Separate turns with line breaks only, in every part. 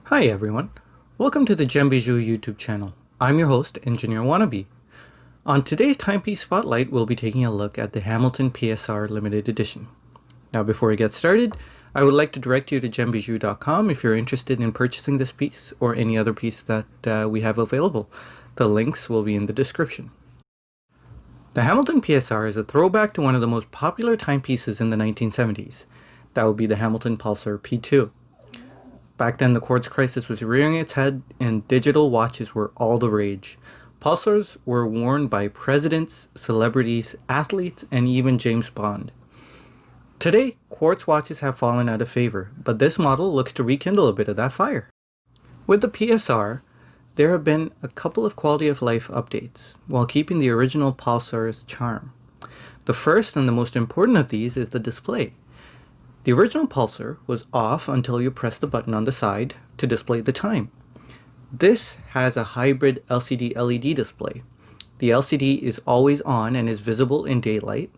Hi everyone, welcome to the Gem Bijou YouTube channel. I'm your host, Engineer Wannabe. On today's Timepiece Spotlight, we'll be taking a look at the Hamilton PSR Limited Edition. Now before we get started, I would like to direct you to gembijou.com if you're interested in purchasing this piece or any other piece that we have available. The links will be in the description. The Hamilton PSR is a throwback to one of the most popular timepieces in the 1970s. That would be the Hamilton Pulsar P2. Back then, the quartz crisis was rearing its head and digital watches were all the rage. Pulsars were worn by presidents, celebrities, athletes, and even James Bond. Today, quartz watches have fallen out of favor, but this model looks to rekindle a bit of that fire. With the PSR, there have been a couple of quality of life updates, while keeping the original Pulsar's charm. The first and the most important of these is the display. The original Pulsar was off until you press the button on the side to display the time. This has a hybrid LCD LED display. The LCD is always on and is visible in daylight,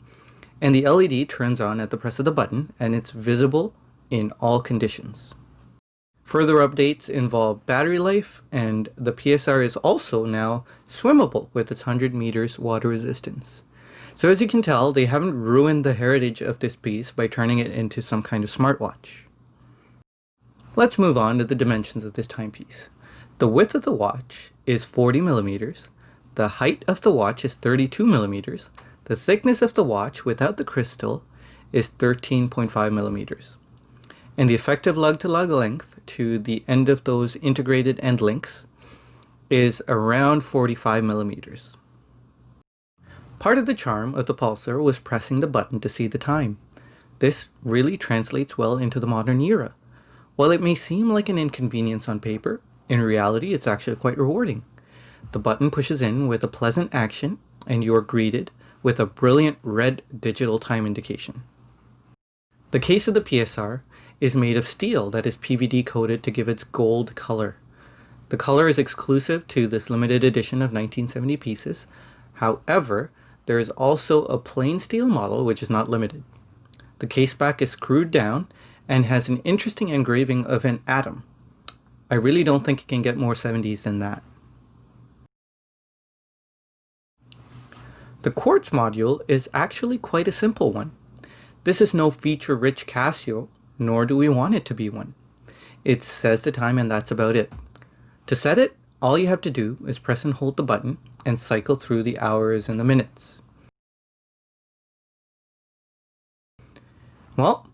and the LED turns on at the press of the button and it's visible in all conditions. Further updates involve battery life, and the PSR is also now swimmable with its 100 meters water resistance. So as you can tell, they haven't ruined the heritage of this piece by turning it into some kind of smartwatch. Let's move on to the dimensions of this timepiece. The width of the watch is 40 millimeters, the height of the watch is 32 millimeters, the thickness of the watch without the crystal is 13.5 millimeters. And the effective lug-to-lug length to the end of those integrated end links is around 45 millimeters. Part of the charm of the Pulsar was pressing the button to see the time. This really translates well into the modern era. While it may seem like an inconvenience on paper, in reality it's actually quite rewarding. The button pushes in with a pleasant action and you're greeted with a brilliant red digital time indication. The case of the PSR is made of steel that is PVD coated to give its gold color. The color is exclusive to this limited edition of 1970 pieces. However, there is also a plain steel model which is not limited. The case back is screwed down and has an interesting engraving of an atom. I really don't think it can get more 70s than that. The Quartz Module is actually quite a simple one. This is no feature-rich Casio, nor do we want it to be one. It says the time and that's about it. To set it, all you have to do is press and hold the button and cycle through the hours and the minutes. Well,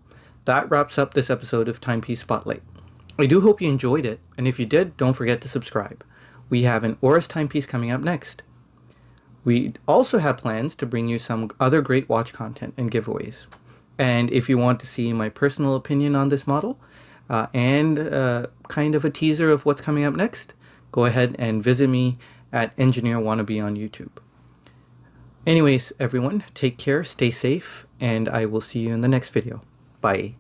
that wraps up this episode of Timepiece Spotlight. I do hope you enjoyed it, and if you did, don't forget to subscribe. We have an Oris timepiece coming up next. We also have plans to bring you some other great watch content and giveaways. And if you want to see my personal opinion on this model and kind of a teaser of what's coming up next, go ahead and visit me at Engineer Wannabe on YouTube. Anyways, everyone, take care, stay safe, and I will see you in the next video. Bye.